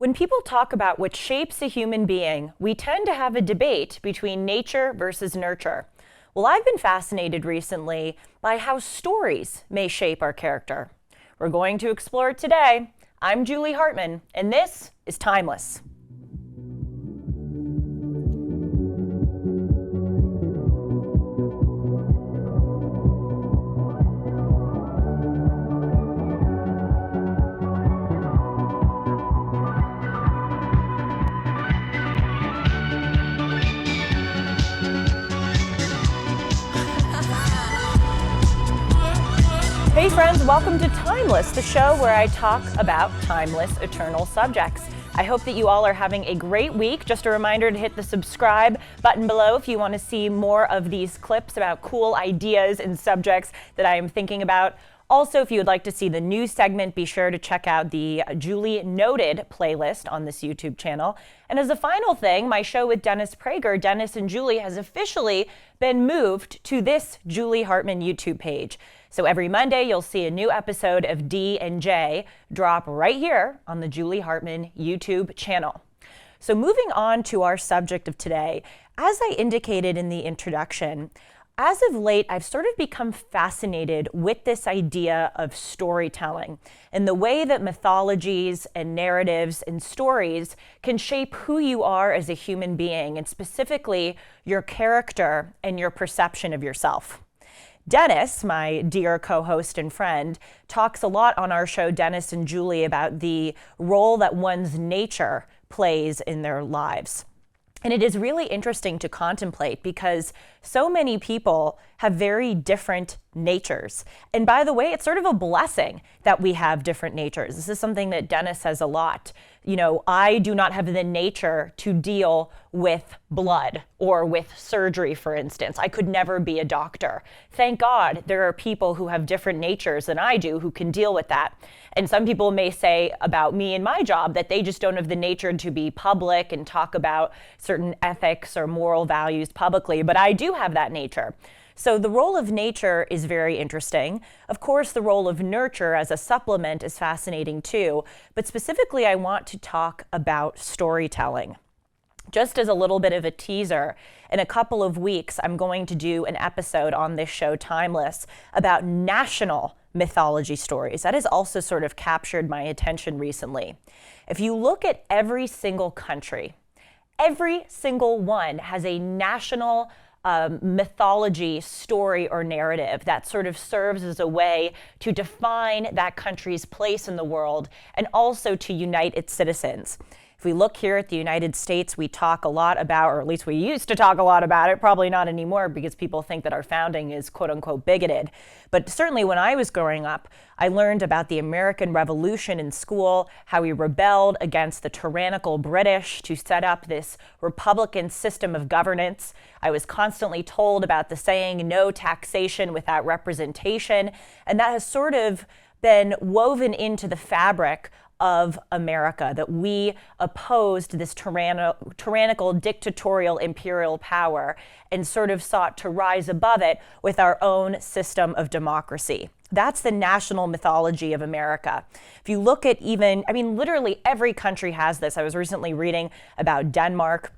When people talk about what shapes a human being, we tend to have a debate between nature versus nurture. Well, I've been fascinated recently by how stories may shape our character. We're going to explore it today. I'm Julie Hartman, and this is Timeless. Hey friends, welcome to Timeless, the show where I talk about timeless, eternal subjects. I hope that you all are having a great week. Just a reminder to hit the subscribe button below if you want to see more of these clips about cool ideas and subjects that I am thinking about. Also, if you would like to see the news segment, be sure to check out the Julie Noted playlist on this YouTube channel. And as a final thing, my show with Dennis Prager, Dennis and Julie, has officially been moved to this Julie Hartman YouTube page. So every Monday, you'll see a new episode of D and J drop right here on the Julie Hartman YouTube channel. So moving on to our subject of today, as I indicated in the introduction, as of late, I've sort of become fascinated with this idea of storytelling and the way that mythologies and narratives and stories can shape who you are as a human being, and specifically your character and your perception of yourself. Dennis, my dear co-host and friend, talks a lot on our show, Dennis and Julie, about the role that one's nature plays in their lives. And it is really interesting to contemplate because so many people have very different natures. And by the way, it's sort of a blessing that we have different natures. This is something that Dennis says a lot. You know, I do not have the nature to deal with blood or with surgery, for instance. I could never be a doctor. Thank God there are people who have different natures than I do who can deal with that. And some people may say about me and my job that they just don't have the nature to be public and talk about certain ethics or moral values publicly, but I do have that nature. So the role of nature is very interesting. Of course, the role of nurture as a supplement is fascinating too, but specifically I want to talk about storytelling. Just as a little bit of a teaser, in a couple of weeks, I'm going to do an episode on this show, Timeless, about national mythology stories. That has also sort of captured my attention recently. If you look at every single country, every single one has a national mythology story or narrative that sort of serves as a way to define that country's place in the world and also to unite its citizens. If we look here at the United States, we talk a lot about, or at least we used to talk a lot about it, probably not anymore because people think that our founding is quote unquote bigoted. But certainly when I was growing up, I learned about the American Revolution in school, how we rebelled against the tyrannical British to set up this Republican system of governance. I was constantly told about the saying, no taxation without representation. And that has sort of been woven into the fabric of America, that we opposed this tyrannical, dictatorial, imperial power and sort of sought to rise above it with our own system of democracy. That's the national mythology of America. If you look at literally every country has this. I was recently reading about Denmark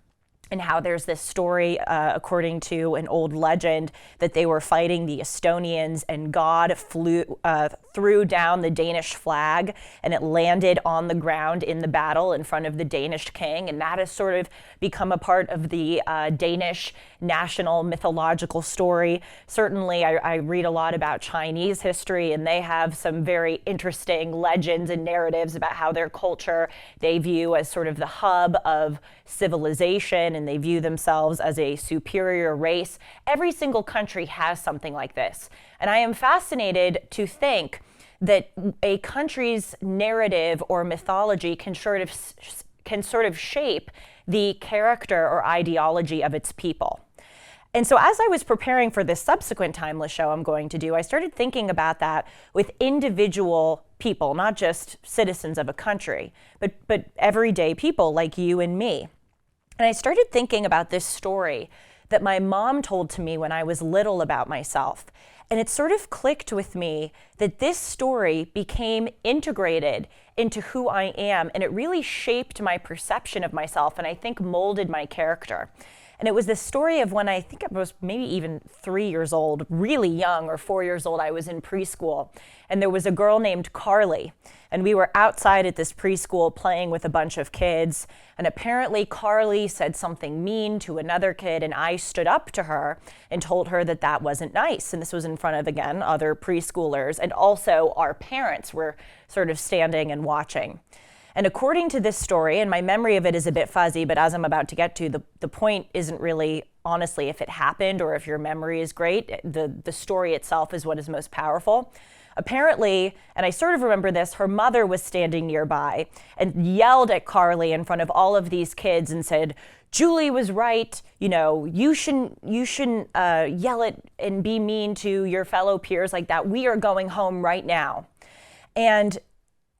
and how there's this story, according to an old legend, that they were fighting the Estonians and God threw down the Danish flag and it landed on the ground in the battle in front of the Danish king. And that has sort of become a part of the Danish national mythological story. Certainly, I read a lot about Chinese history, and they have some very interesting legends and narratives about how their culture they view as sort of the hub of civilization, and they view themselves as a superior race. Every single country has something like this. And I am fascinated to think that a country's narrative or mythology can sort of shape the character or ideology of its people. And so as I was preparing for this subsequent Timeless show I'm going to do, I started thinking about that with individual people, not just citizens of a country, but everyday people like you and me. And I started thinking about this story that my mom told to me when I was little about myself. And it sort of clicked with me that this story became integrated into who I am, and it really shaped my perception of myself, and I think molded my character. And it was this story of when I think I was maybe even 3 years old, really young, or 4 years old. I was in preschool, and there was a girl named Carly, and we were outside at this preschool playing with a bunch of kids, and apparently Carly said something mean to another kid, and I stood up to her and told her that that wasn't nice. And this was in front of, again, other preschoolers, and also our parents were sort of standing and watching. And according to this story, and my memory of it is a bit fuzzy, but as I'm about to get to, the point isn't really, honestly, if it happened or if your memory is great. The story itself is what is most powerful. Apparently, and I sort of remember this, her mother was standing nearby and yelled at Carly in front of all of these kids and said, "Julie was right, you shouldn't yell at and be mean to your fellow peers like that. We are going home right now." And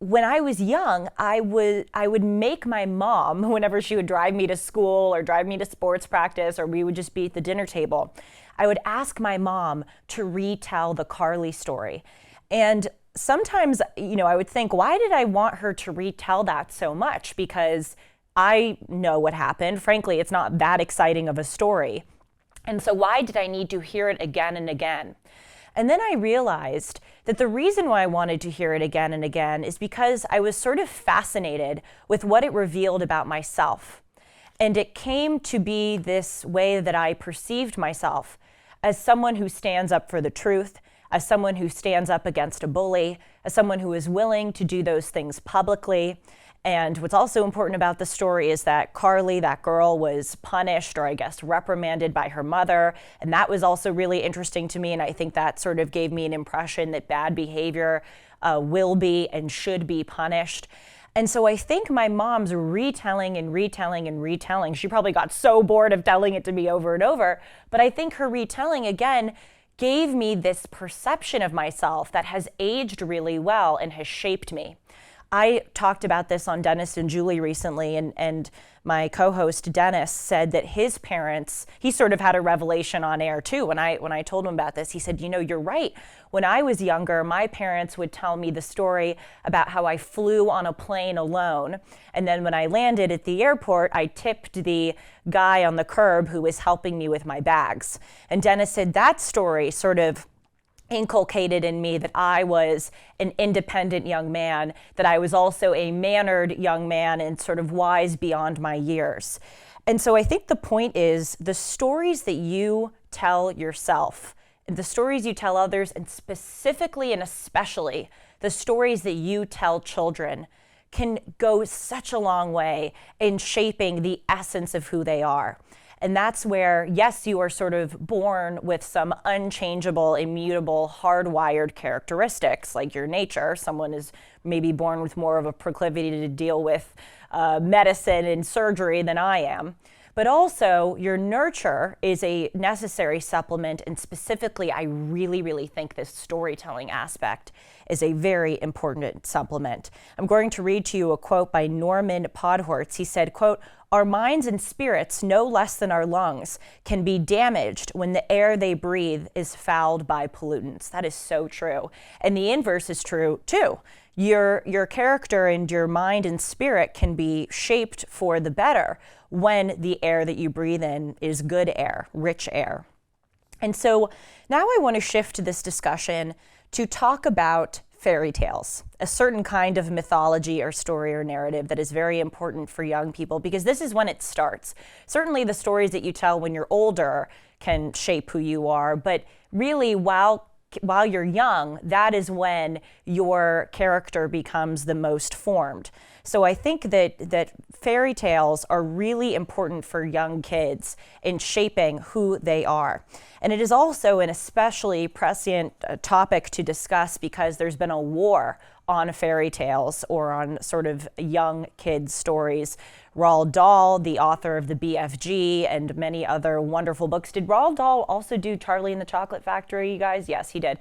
when I was young, I would make my mom, whenever she would drive me to school or drive me to sports practice, or we would just be at the dinner table, I would ask my mom to retell the Carly story. And sometimes, I would think, why did I want her to retell that so much? Because I know what happened. Frankly, it's not that exciting of a story. And so why did I need to hear it again and again? And then I realized that the reason why I wanted to hear it again and again is because I was sort of fascinated with what it revealed about myself. And it came to be this way that I perceived myself as someone who stands up for the truth, as someone who stands up against a bully, as someone who is willing to do those things publicly. And what's also important about the story is that Carly, that girl, was punished, or I guess reprimanded, by her mother. And that was also really interesting to me. And I think that sort of gave me an impression that bad behavior will be and should be punished. And so I think my mom's retelling and retelling and retelling, she probably got so bored of telling it to me over and over, but I think her retelling, again, gave me this perception of myself that has aged really well and has shaped me. I talked about this on Dennis and Julie recently, and my co-host Dennis said that his parents, he sort of had a revelation on air too. When I told him about this, he said, "You're right. When I was younger, my parents would tell me the story about how I flew on a plane alone. And then when I landed at the airport, I tipped the guy on the curb who was helping me with my bags." And Dennis said that story sort of inculcated in me that I was an independent young man, that I was also a mannered young man and sort of wise beyond my years. And so I think the point is the stories that you tell yourself, and the stories you tell others, and specifically and especially the stories that you tell children, can go such a long way in shaping the essence of who they are. And that's where, yes, you are sort of born with some unchangeable, immutable, hardwired characteristics, like your nature. Someone is maybe born with more of a proclivity to deal with medicine and surgery than I am. But also, your nurture is a necessary supplement, and specifically, I really, really think this storytelling aspect is a very important supplement. I'm going to read to you a quote by Norman Podhortz. He said, quote, "Our minds and spirits, no less than our lungs, can be damaged when the air they breathe is fouled by pollutants." That is so true. And the inverse is true too. Your character and your mind and spirit can be shaped for the better when the air that you breathe in is good air, rich air. And so now I want to shift this discussion to talk about fairy tales, a certain kind of mythology or story or narrative that is very important for young people, because this is when it starts. Certainly the stories that you tell when you're older can shape who you are, but really while you're young, that is when your character becomes the most formed. So I think that fairy tales are really important for young kids in shaping who they are. And it is also an especially prescient topic to discuss because there's been a war on fairy tales or on sort of young kids' stories. Roald Dahl, the author of the BFG and many other wonderful books. Did Roald Dahl also do Charlie and the Chocolate Factory, you guys? Yes, he did.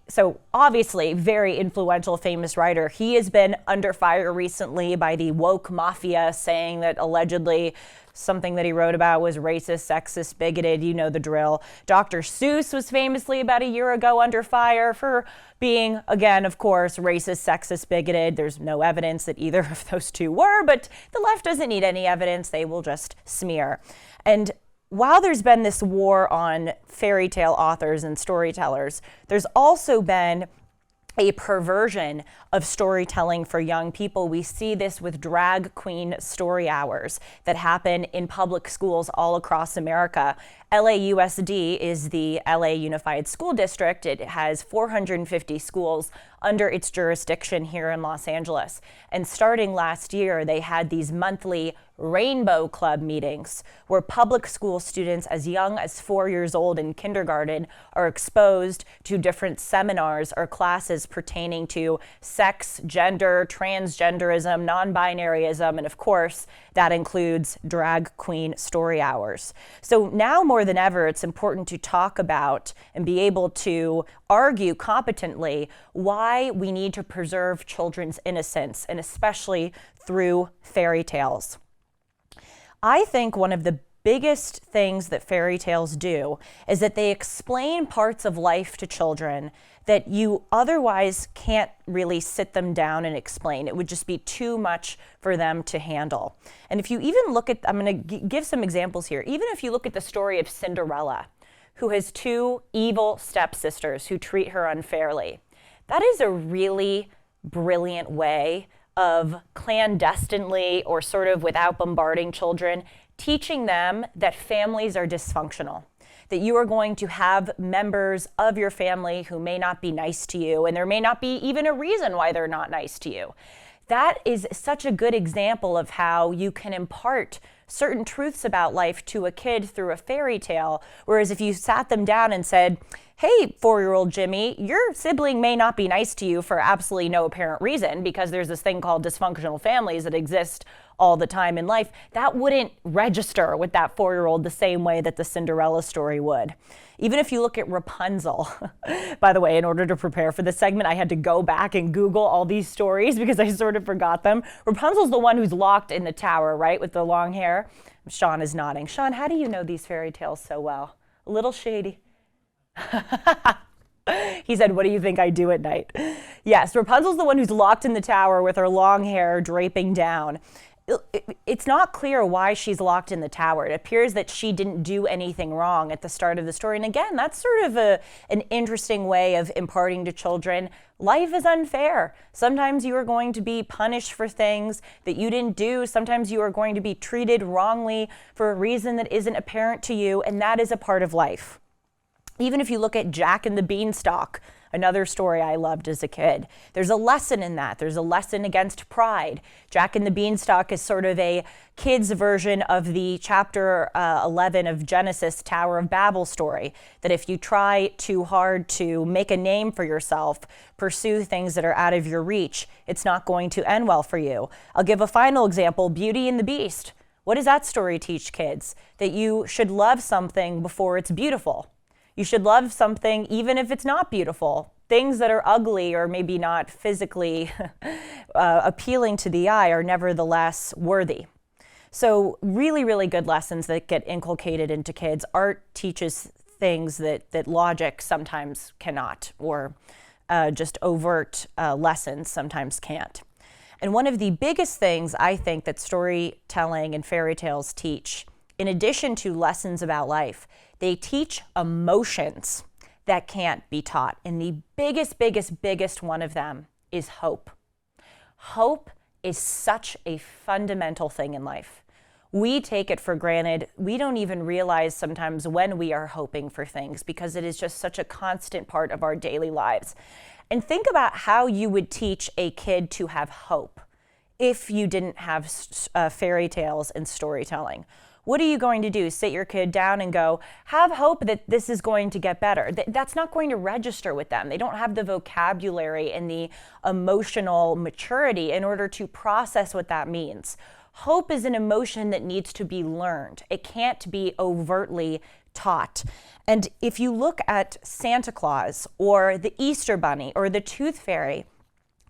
So obviously, very influential, famous writer. He has been under fire recently by the woke mafia saying that allegedly something that he wrote about was racist, sexist, bigoted, you know the drill. Dr. Seuss was famously about a year ago under fire for being, again, of course, racist, sexist, bigoted. There's no evidence that either of those two were, but the left doesn't need any evidence. They will just smear. And while there's been this war on fairy tale authors and storytellers, there's also been a perversion of storytelling for young people. We see this with drag queen story hours that happen in public schools all across America. LAUSD is the LA Unified School District. It has 450 schools under its jurisdiction here in Los Angeles. And starting last year, they had these monthly Rainbow Club meetings where public school students as young as 4 years old in kindergarten are exposed to different seminars or classes pertaining to sex, gender, transgenderism, non-binaryism, and of course, that includes drag queen story hours. So now more than ever, it's important to talk about and be able to argue competently why we need to preserve children's innocence, and especially through fairy tales. I think one of the biggest things that fairy tales do is that they explain parts of life to children that you otherwise can't really sit them down and explain. It would just be too much for them to handle. And if you even look at, I'm going to give some examples here. Even if you look at the story of Cinderella, who has two evil stepsisters who treat her unfairly, that is a really brilliant way of clandestinely or sort of without bombarding children, teaching them that families are dysfunctional, that you are going to have members of your family who may not be nice to you, and there may not be even a reason why they're not nice to you. That is such a good example of how you can impart certain truths about life to a kid through a fairy tale, whereas if you sat them down and said, hey, 4-year-old Jimmy, your sibling may not be nice to you for absolutely no apparent reason because there's this thing called dysfunctional families that exist all the time in life, that wouldn't register with that 4-year-old the same way that the Cinderella story would. Even if you look at Rapunzel, by the way, in order to prepare for this segment, I had to go back and Google all these stories because I sort of forgot them. Rapunzel's the one who's locked in the tower, right, with the long hair. Sean is nodding. Sean, how do you know these fairy tales so well? A little shady. He said, what do you think I do at night? Yes, Rapunzel's the one who's locked in the tower with her long hair draping down. It's not clear why she's locked in the tower. It appears that she didn't do anything wrong at the start of the story. And again, that's sort of an interesting way of imparting to children, life is unfair. Sometimes you are going to be punished for things that you didn't do. Sometimes you are going to be treated wrongly for a reason that isn't apparent to you, and that is a part of life. Even if you look at Jack and the Beanstalk, another story I loved as a kid, there's a lesson in that. There's a lesson against pride. Jack and the Beanstalk is sort of a kid's version of the chapter 11 of Genesis Tower of Babel story, that if you try too hard to make a name for yourself, pursue things that are out of your reach, it's not going to end well for you. I'll give a final example, Beauty and the Beast. What does that story teach kids? That you should love something before it's beautiful. You should love something even if it's not beautiful. Things that are ugly or maybe not physically appealing to the eye are nevertheless worthy. So really, really good lessons that get inculcated into kids. Art teaches things that logic sometimes cannot, or just overt lessons sometimes can't. And one of the biggest things I think that storytelling and fairy tales teach, in addition to lessons about life, they teach emotions that can't be taught. And the biggest one of them is hope. Hope is such a fundamental thing in life. We take it for granted. We don't even realize sometimes when we are hoping for things because it is just such a constant part of our daily lives. And think about how you would teach a kid to have hope if you didn't have fairy tales and storytelling. What are you going to do? Sit your kid down and go, have hope that this is going to get better. That's not going to register with them. They don't have the vocabulary and the emotional maturity in order to process what that means. Hope is an emotion that needs to be learned. It can't be overtly taught. And if you look at Santa Claus or the Easter Bunny or the Tooth Fairy,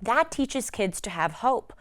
that teaches kids to have hope.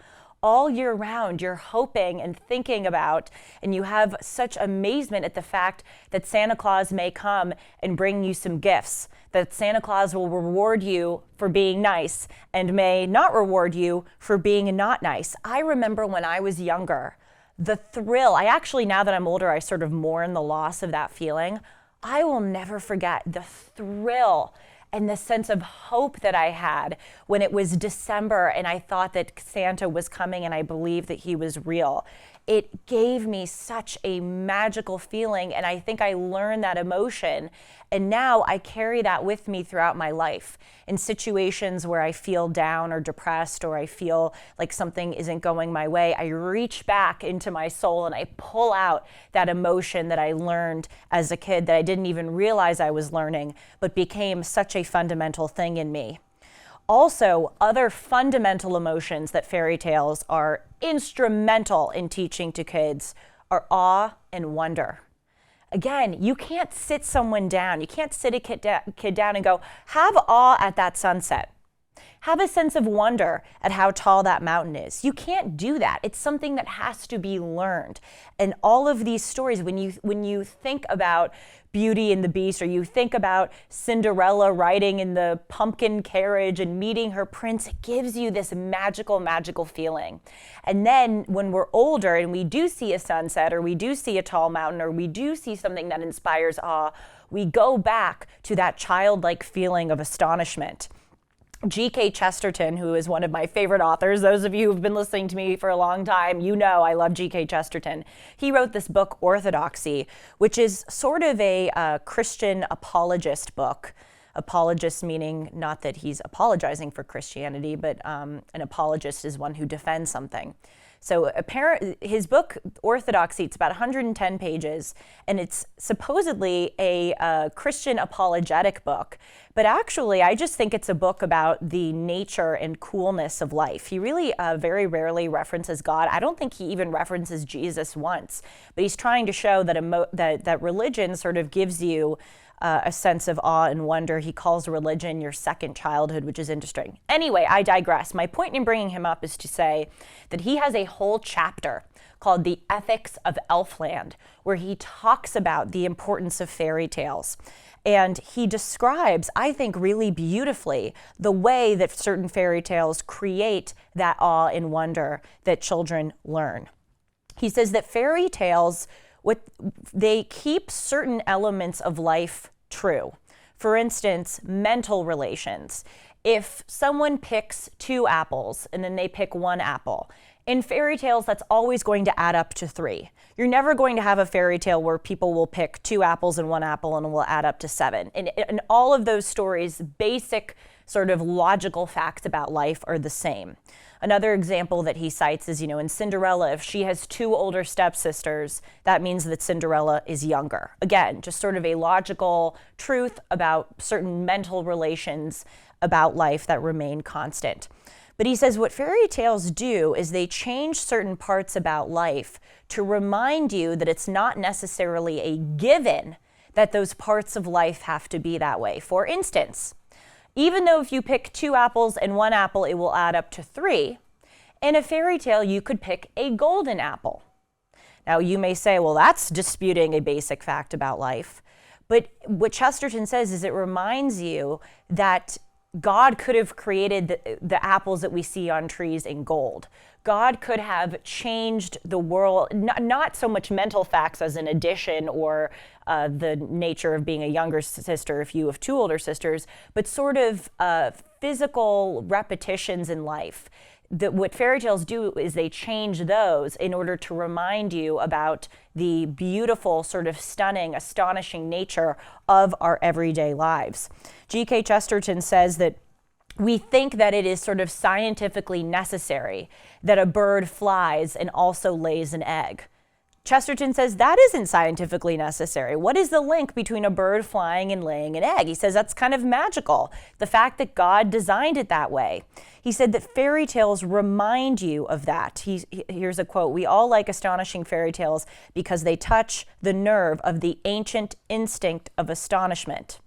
all year round, you're hoping and thinking about, and you have such amazement at the fact that Santa Claus may come and bring you some gifts, that Santa Claus will reward you for being nice and may not reward you for being not nice. I remember when I was younger, the thrill, now that I'm older, I sort of mourn the loss of that feeling. I will never forget the thrill and the sense of hope that I had when it was December and I thought that Santa was coming and I believed that he was real. It gave me such a magical feeling, and I think I learned that emotion, and now I carry that with me throughout my life. In situations where I feel down or depressed or I feel like something isn't going my way, I reach back into my soul and I pull out that emotion that I learned as a kid that I didn't even realize I was learning, but became such a fundamental thing in me. Also, other fundamental emotions that fairy tales are instrumental in teaching to kids are awe and wonder. Again, you can't sit someone down. You can't sit a kid down and go, have awe at that sunset. Have a sense of wonder at how tall that mountain is. You can't do that. It's something that has to be learned. And all of these stories, when you think about Beauty and the Beast, or you think about Cinderella riding in the pumpkin carriage and meeting her prince, it gives you this magical, magical feeling. And then when we're older and we do see a sunset, or we do see a tall mountain, or we do see something that inspires awe, we go back to that childlike feeling of astonishment. G.K. Chesterton, who is one of my favorite authors, those of you who've been listening to me for a long time, you know I love G.K. Chesterton. He wrote this book, Orthodoxy, which is sort of a Christian apologist book. Apologist meaning not that he's apologizing for Christianity, but an apologist is one who defends something. So his book, Orthodoxy, it's about 110 pages, and it's supposedly a Christian apologetic book. But actually, I just think it's a book about the nature and coolness of life. He really very rarely references God. I don't think he even references Jesus once. But he's trying to show that that religion sort of gives you a sense of awe and wonder. He calls religion your second childhood, which is interesting. Anyway, I digress. My point in bringing him up is to say that he has a whole chapter called The Ethics of Elfland, where he talks about the importance of fairy tales. And he describes, I think really beautifully, the way that certain fairy tales create that awe and wonder that children learn. He says that fairy tales, they keep certain elements of life true. For instance, mental relations. If someone picks 2 apples and then they pick 1 apple, in fairy tales, that's always going to add up to 3. You're never going to have a fairy tale where people will pick 2 apples and 1 apple and it will add up to 7. And all of those stories, basic sort of logical facts about life are the same. Another example that he cites is, in Cinderella, if she has 2 older stepsisters, that means that Cinderella is younger. Again, just sort of a logical truth about certain mental relations about life that remain constant. But he says what fairy tales do is they change certain parts about life to remind you that it's not necessarily a given that those parts of life have to be that way. For instance, even though if you pick 2 apples and 1 apple, it will add up to 3, in a fairy tale, you could pick a golden apple. Now, you may say, well, that's disputing a basic fact about life. But what Chesterton says is it reminds you that God could have created the apples that we see on trees in gold. God could have changed the world, not so much mental facts as an addition or the nature of being a younger sister if you have 2 older sisters, but sort of physical repetitions in life. What fairy tales do is they change those in order to remind you about the beautiful, sort of stunning, astonishing nature of our everyday lives. G.K. Chesterton says that we think that it is sort of scientifically necessary that a bird flies and also lays an egg. Chesterton says that isn't scientifically necessary. What is the link between a bird flying and laying an egg? He says that's kind of magical, the fact that God designed it that way. He said that fairy tales remind you of that. Here's a quote: "We all like astonishing fairy tales because they touch the nerve of the ancient instinct of astonishment."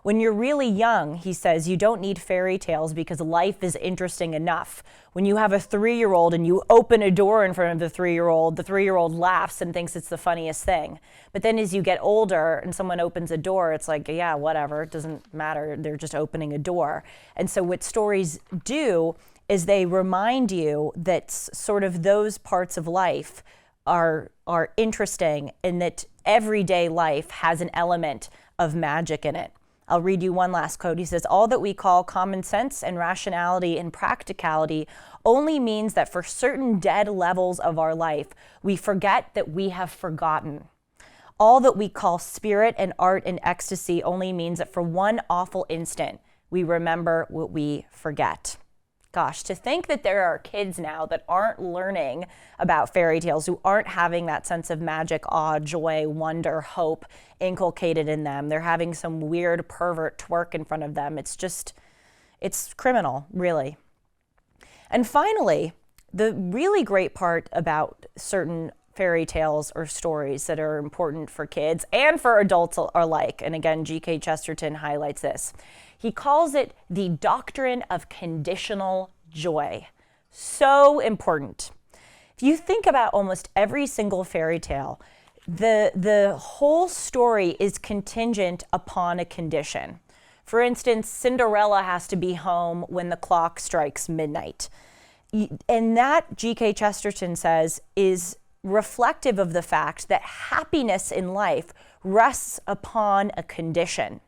When you're really young, he says, you don't need fairy tales because life is interesting enough. When you have a 3-year-old and you open a door in front of the 3-year-old laughs and thinks it's the funniest thing. But then as you get older and someone opens a door, it's like, yeah, whatever, it doesn't matter. They're just opening a door. And so what stories do is they remind you that sort of those parts of life are interesting, and that everyday life has an element of magic in it. I'll read you one last quote. He says, all that we call common sense and rationality and practicality only means that for certain dead levels of our life, we forget that we have forgotten. All that we call spirit and art and ecstasy only means that for one awful instant, we remember what we forget. Gosh, to think that there are kids now that aren't learning about fairy tales, who aren't having that sense of magic, awe, joy, wonder, hope inculcated in them. They're having some weird pervert twerk in front of them. It's criminal, really. And finally, the really great part about certain fairy tales or stories that are important for kids and for adults alike, and again, G.K. Chesterton highlights this. He calls it the doctrine of conditional joy. So important. If you think about almost every single fairy tale, the whole story is contingent upon a condition. For instance, Cinderella has to be home when the clock strikes midnight. And that, G.K. Chesterton says, is reflective of the fact that happiness in life rests upon a condition.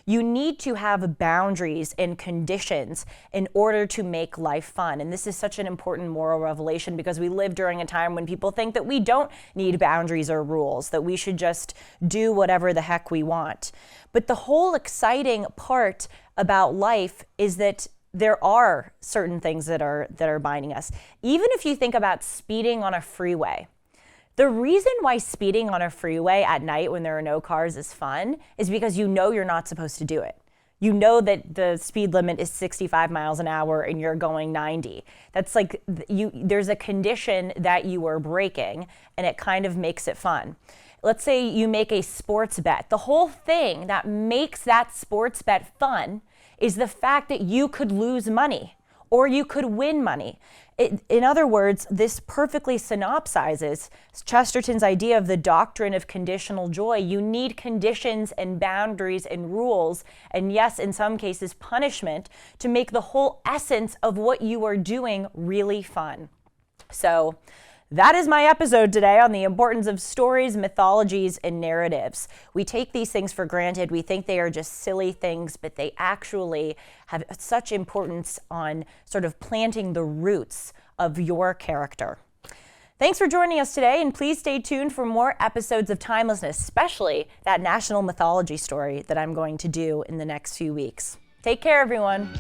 You need to have boundaries and conditions in order to make life fun. And this is such an important moral revelation because we live during a time when people think that we don't need boundaries or rules, that we should just do whatever the heck we want. But the whole exciting part about life is that there are certain things that are binding us. Even if you think about speeding on a freeway, the reason why speeding on a freeway at night when there are no cars is fun is because you know you're not supposed to do it. You know that the speed limit is 65 miles an hour and you're going 90. That's like, there's a condition that you are breaking, and it kind of makes it fun. Let's say you make a sports bet. The whole thing that makes that sports bet fun is the fact that you could lose money or you could win money. In other words, this perfectly synopsizes Chesterton's idea of the doctrine of conditional joy. You need conditions and boundaries and rules, and yes, in some cases, punishment, to make the whole essence of what you are doing really fun. So that is my episode today on the importance of stories, mythologies, and narratives. We take these things for granted. We think they are just silly things, but they actually have such importance on sort of planting the roots of your character. Thanks for joining us today, and please stay tuned for more episodes of Timelessness, especially that national mythology story that I'm going to do in the next few weeks. Take care, everyone.